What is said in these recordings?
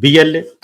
BLA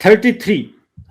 33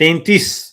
33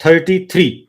33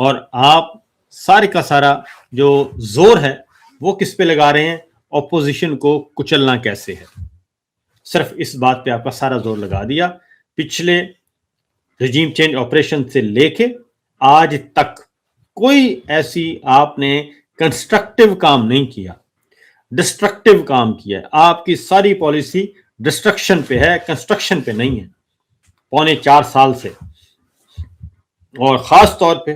اور آپ سارے کا سارا جو زور ہے وہ کس پہ لگا رہے ہیں؟ اپوزیشن کو کچلنا کیسے ہے، صرف اس بات پہ آپ کا سارا زور لگا دیا. پچھلے رجیم چینج آپریشن سے لے کے آج تک کوئی ایسی آپ نے کنسٹرکٹیو کام نہیں کیا، ڈسٹرکٹیو کام کیا ہے. آپ کی ساری پالیسی ڈسٹرکشن پہ ہے، کنسٹرکشن پہ نہیں ہے 4.25 سال سے. اور خاص طور پہ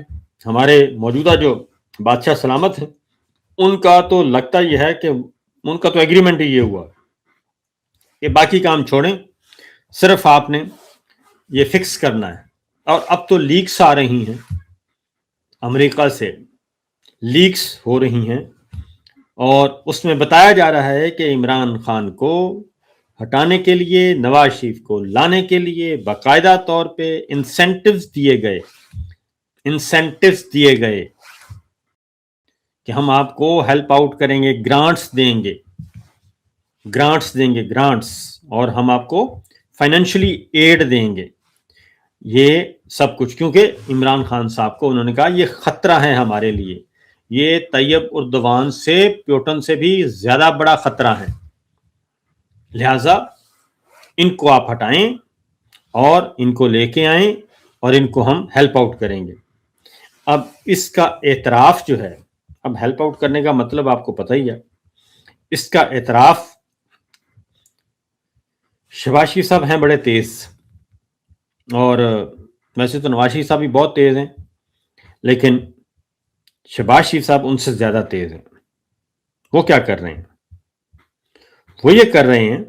ہمارے موجودہ جو بادشاہ سلامت ہیں، ان کا تو لگتا یہ ہے کہ ان کا تو ایگریمنٹ ہی یہ ہوا کہ باقی کام چھوڑیں، صرف آپ نے یہ فکس کرنا ہے. اور اب تو لیکس آ رہی ہیں، امریکہ سے لیکس ہو رہی ہیں، اور اس میں بتایا جا رہا ہے کہ عمران خان کو ہٹانے کے لیے، نواز شریف کو لانے کے لیے باقاعدہ طور پہ انسینٹیوز دیے گئے کہ ہم آپ کو ہیلپ آؤٹ کریں گے، گرانٹس دیں گے، گرانٹس، اور ہم آپ کو فائنینشلی ایڈ دیں گے. یہ سب کچھ کیونکہ عمران خان صاحب کو انہوں نے کہا یہ خطرہ ہے ہمارے لیے، یہ طیب اردوان سے، پیوٹن سے بھی زیادہ بڑا خطرہ ہے، لہذا ان کو آپ ہٹائیں اور ان کو لے کے آئیں اور ان کو ہم ہیلپ آؤٹ کریں گے. اب اس کا اعتراف جو ہے، اب ہیلپ آؤٹ کرنے کا مطلب آپ کو پتہ ہی ہے، اس کا اعتراف شہباز شریف صاحب ہیں بڑے تیز، اور ویسے تو نواز شریف صاحب بھی بہت تیز ہیں، لیکن شہباز شریف صاحب ان سے زیادہ تیز ہیں. وہ کیا کر رہے ہیں؟ وہ یہ کر رہے ہیں،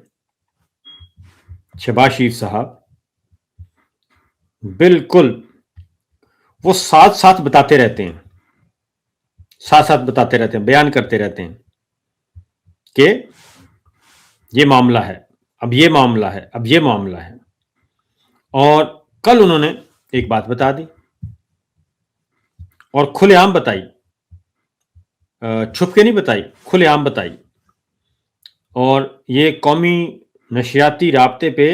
شہباز شریف صاحب بالکل وہ ساتھ بتاتے رہتے ہیں، بیان کرتے رہتے ہیں کہ یہ معاملہ ہے، اب یہ معاملہ ہے، اب یہ معاملہ ہے. اور کل انہوں نے ایک بات بتا دی اور کھلے عام بتائی، چھپ کے نہیں بتائی، کھلے عام بتائی. اور یہ قومی نشریاتی رابطے پہ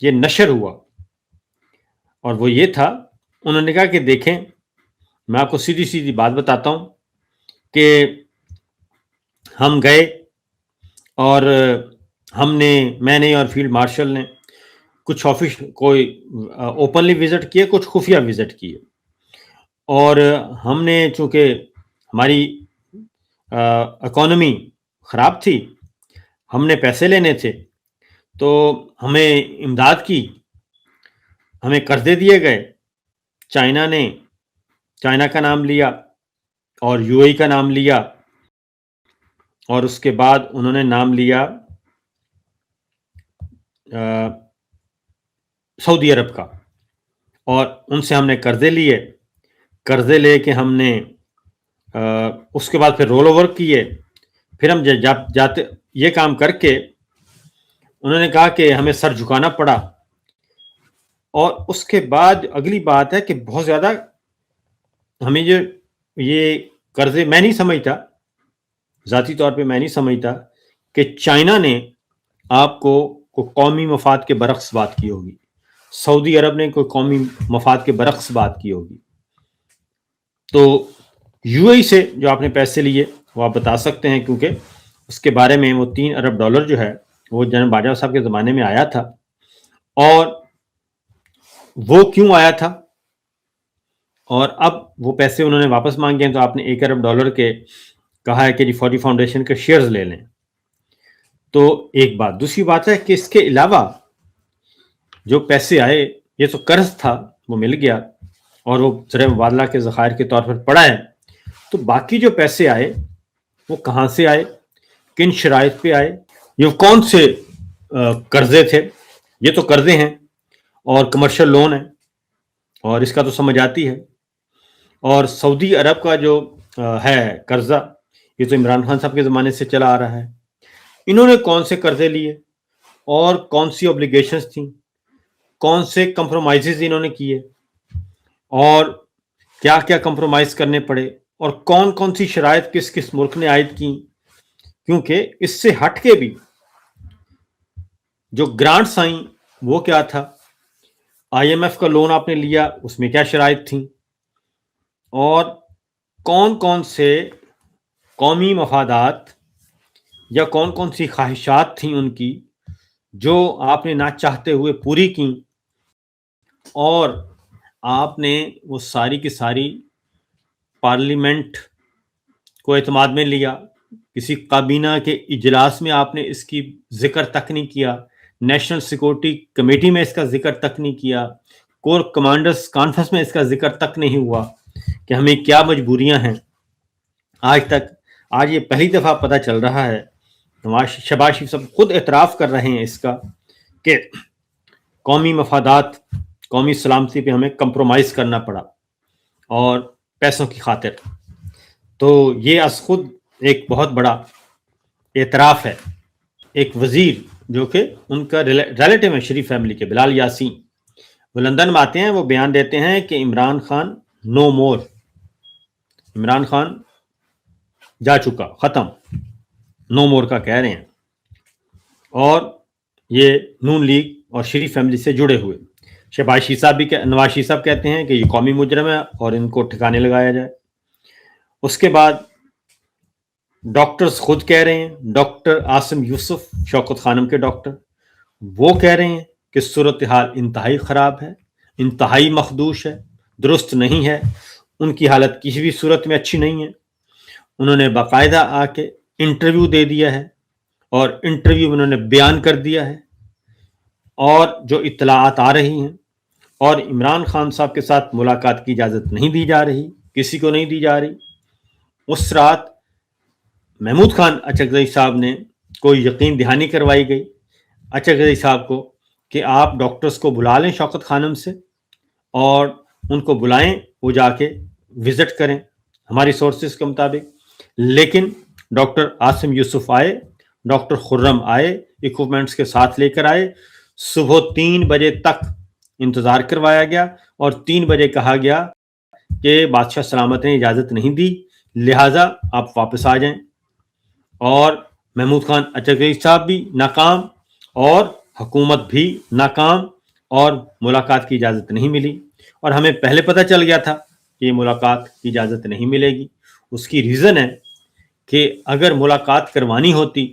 یہ نشر ہوا، اور وہ یہ تھا، انہوں نے کہا کہ دیکھیں، میں آپ کو سیدھی بات بتاتا ہوں کہ ہم گئے اور میں نے اور فیلڈ مارشل نے کچھ آفس کوئی اوپنلی وزٹ کیے، کچھ خفیہ وزٹ کیے، اور ہم نے چونکہ ہماری اکانومی خراب تھی، ہم نے پیسے لینے تھے، تو ہمیں امداد کی، ہمیں قرضے دیے گئے. چائنا کا نام لیا اور یو اے کا نام لیا، اور اس کے بعد انہوں نے نام لیا سعودی عرب کا، اور ان سے ہم نے قرضے لے کے ہم نے اس کے بعد پھر رول اوور کیے. پھر ہم جاتے یہ کام کر کے انہوں نے کہا کہ ہمیں سر جھکانا پڑا. اور اس کے بعد اگلی بات ہے کہ بہت زیادہ ہمیں جو یہ قرضے، میں نہیں سمجھتا، ذاتی طور پہ میں نہیں سمجھتا کہ چائنا نے آپ کو قومی مفاد کے برعکس بات کی ہوگی، سعودی عرب نے کوئی قومی مفاد کے برعکس بات کی ہوگی. تو یو اے سے جو آپ نے پیسے لیے وہ آپ بتا سکتے ہیں، کیونکہ اس کے بارے میں وہ $3 ارب جو ہے وہ جنرل باجوہ صاحب کے زمانے میں آیا تھا. اور وہ کیوں آیا تھا، اور اب وہ پیسے انہوں نے واپس مانگے ہیں، تو آپ نے $1 ارب کے کہا ہے کہ جی فوجی فاؤنڈیشن کے شیئرز لے لیں. تو ایک بات، دوسری بات ہے کہ اس کے علاوہ جو پیسے آئے، یہ تو قرض تھا، وہ مل گیا اور وہ زر مبادلہ کے ذخائر کے طور پر پڑا ہے. تو باقی جو پیسے آئے وہ کہاں سے آئے، کن شرائط پہ آئے، یہ کون سے قرضے تھے؟ یہ تو قرضے ہیں اور کمرشل لون ہے، اور اس کا تو سمجھ آتی ہے. اور سعودی عرب کا جو ہے قرضہ، یہ تو عمران خان صاحب کے زمانے سے چلا آ رہا ہے. انہوں نے کون سے قرضے لیے اور کون سی اوبلیگیشنز تھیں، کون سے کمپرومائزز انہوں نے کیے، اور کیا کیا کمپرومائز کرنے پڑے، اور کون سی شرائط کس ملک نے عائد کی. کیونکہ اس سے ہٹ کے بھی جو گرانٹس آئیں وہ کیا تھا، آئی ایم ایف کا لون آپ نے لیا، اس میں کیا شرائط تھیں، اور کون کون سے قومی مفادات یا کون کون سی خواہشات تھیں ان کی جو آپ نے نہ چاہتے ہوئے پوری کی، اور آپ نے وہ ساری کی ساری پارلیمنٹ کو اعتماد میں لیا. کسی کابینہ کے اجلاس میں آپ نے اس کی ذکر تک نہیں کیا، نیشنل سیکورٹی کمیٹی میں اس کا ذکر تک نہیں کیا، کور کمانڈرز کانفرنس میں اس کا ذکر تک نہیں ہوا کہ ہمیں کیا مجبوریاں ہیں. آج یہ پہلی دفعہ پتہ چل رہا ہے، شہباز شریف صاحب خود اعتراف کر رہے ہیں اس کا کہ قومی مفادات، قومی سلامتی پہ ہمیں کمپرومائز کرنا پڑا اور پیسوں کی خاطر. تو یہ از خود ایک بہت بڑا اعتراف ہے. ایک وزیر جو کہ ان کا ریلیٹو ہے شریف فیملی کے، بلال یاسین، وہ لندن میں آتے ہیں، وہ بیان دیتے ہیں کہ عمران خان نو مور، عمران خان جا چکا، ختم، نو مور کا کہہ رہے ہیں. اور یہ نون لیگ اور شریف فیملی سے جڑے ہوئے. شہباز شریف صاحب بھی، نواز شریف صاحب کہتے ہیں کہ یہ قومی مجرم ہے اور ان کو ٹھکانے لگایا جائے. اس کے بعد ڈاکٹرز خود کہہ رہے ہیں، ڈاکٹر عاصم یوسف، شوکت خانم کے ڈاکٹر، وہ کہہ رہے ہیں کہ صورتحال انتہائی خراب ہے، انتہائی مخدوش ہے، درست نہیں ہے، ان کی حالت کسی بھی صورت میں اچھی نہیں ہے. انہوں نے باقاعدہ آ کے انٹرویو دے دیا ہے اور انٹرویو انہوں نے بیان کر دیا ہے، اور جو اطلاعات آ رہی ہیں، اور عمران خان صاحب کے ساتھ ملاقات کی اجازت نہیں دی جا رہی، کسی کو نہیں دی جا رہی. اس رات محمود خان اچکزئی صاحب نے کوئی یقین دہانی کروائی گئی اچکزئی صاحب کو کہ آپ ڈاکٹرز کو بلا لیں شوکت خانم سے اور ان کو بلائیں، وہ جا کے وزٹ کریں ہماری سورسز کے مطابق. لیکن ڈاکٹر عاصم یوسف آئے، ڈاکٹر خرم آئے، ایکوپمنٹس کے ساتھ لے کر آئے. صبح 3 بجے تک انتظار کروایا گیا اور 3 بجے کہا گیا کہ بادشاہ سلامت نے اجازت نہیں دی، لہٰذا آپ واپس آ جائیں. اور محمود خان اچکزئی صاحب بھی ناکام اور حکومت بھی ناکام، اور ملاقات کی اجازت نہیں ملی. اور ہمیں پہلے پتہ چل گیا تھا کہ یہ ملاقات کی اجازت نہیں ملے گی. اس کی ریزن ہے کہ اگر ملاقات کروانی ہوتی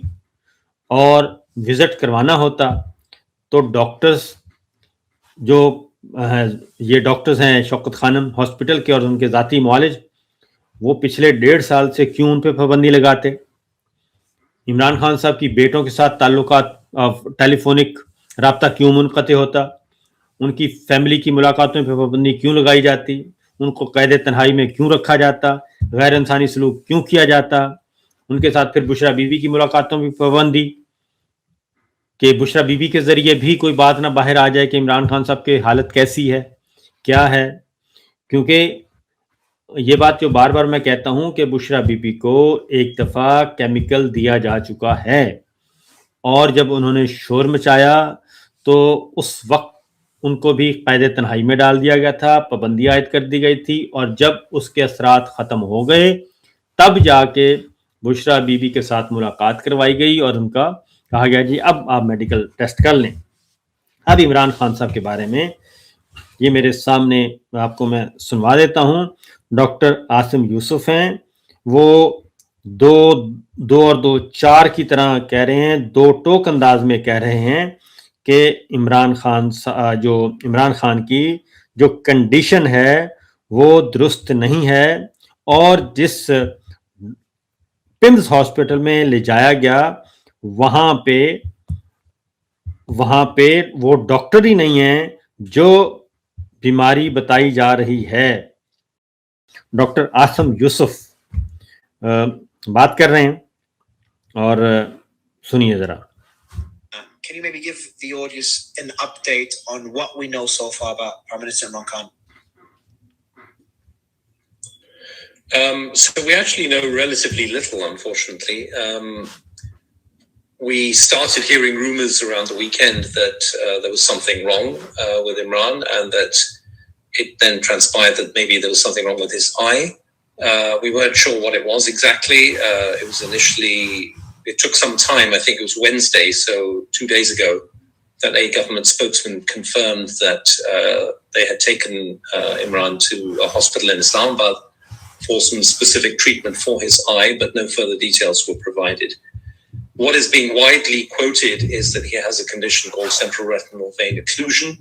اور وزٹ کروانا ہوتا تو ڈاکٹرز جو یہ ڈاکٹرز ہیں شوکت خانم ہاسپٹل کے اور ان کے ذاتی معالج، وہ پچھلے 1.5 سال سے کیوں ان پہ پابندی لگاتے؟ عمران خان صاحب کی بیٹوں کے ساتھ تعلقات، ٹیلی فونک رابطہ کیوں منقطع ہوتا؟ ان کی فیملی کی ملاقاتوں پہ پابندی کیوں لگائی جاتی؟ ان کو قید تنہائی میں کیوں رکھا جاتا؟ غیر انسانی سلوک کیوں کیا جاتا؟ ان کے ساتھ پھر بشرا بی بی کی ملاقاتوں پہ پابندی کہ بشرا بی بی کے ذریعے بھی کوئی بات نہ باہر آ جائے کہ عمران خان صاحب کی حالت کیسی ہے، کیا ہے. کیونکہ یہ بات جو بار بار میں کہتا ہوں کہ بشرا بی بی کو ایک دفعہ کیمیکل دیا جا چکا ہے، اور جب انہوں نے شور مچایا تو اس وقت ان کو بھی قید تنہائی میں ڈال دیا گیا تھا، پابندی عائد کر دی گئی تھی، اور جب اس کے اثرات ختم ہو گئے تب جا کے بشرا بی بی کے ساتھ ملاقات کروائی گئی اور ان کا کہا گیا جی اب آپ میڈیکل ٹیسٹ کر لیں. اب عمران خان صاحب کے بارے میں یہ میرے سامنے آپ کو میں سنوا دیتا ہوں. ڈاکٹر عاصم یوسف ہیں، وہ 2 اور 2 4 کی طرح کہہ رہے ہیں، 2 ٹوک انداز میں کہہ رہے ہیں کہ عمران خان کی جو کنڈیشن ہے وہ درست نہیں ہے، اور جس پمز ہاسپٹل میں لے جایا گیا وہاں پہ وہ ڈاکٹر ہی نہیں ہیں جو بیماری بتائی جا رہی ہے. ڈاکٹر عاصم یوسف بات کر رہے ہیں اور سنیے ذرا. Can you maybe give the audience an update on what we know so far about Prime Minister Imran Khan? So we actually know relatively little, unfortunately. We started hearing rumors around the weekend that there was something wrong with Imran, and that it then transpired that maybe there was something wrong with his eye. We weren't sure what it was exactly. It took some time. I think it was Wednesday, so 2 days ago, that a government spokesman confirmed that they had taken Imran to a hospital in Islamabad for some specific treatment for his eye, but no further details were provided. What is being widely quoted is that he has a condition called central retinal vein occlusion.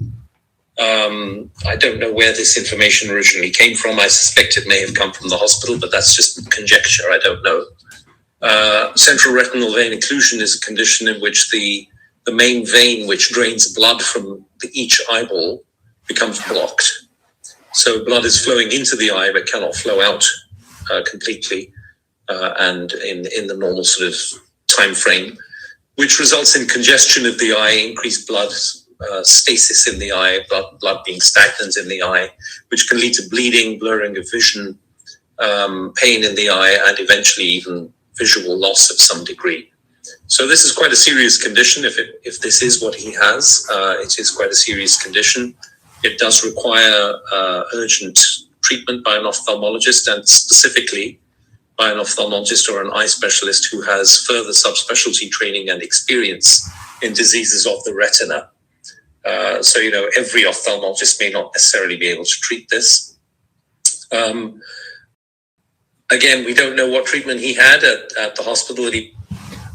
I don't know where this information originally came from. I suspect it may have come from the hospital, but that's just conjecture. I don't know. Central retinal vein occlusion is a condition in which the main vein which drains blood from each eyeball becomes blocked. So blood is flowing into the eye but cannot flow out completely and in the normal sort of time frame, which results in congestion of the eye, increased blood stasis in the eye, blood being stagnant in the eye, which can lead to bleeding, blurring of vision, pain in the eye, and eventually even visual loss of some degree. So this is quite a serious condition. If this is what he has, it is quite a serious condition. It does require urgent treatment by an ophthalmologist, and specifically by an ophthalmologist or an eye specialist who has further subspecialty training and experience in diseases of the retina. So, every ophthalmologist may not necessarily be able to treat this. Again, we don't know what treatment he had at the hospital that he...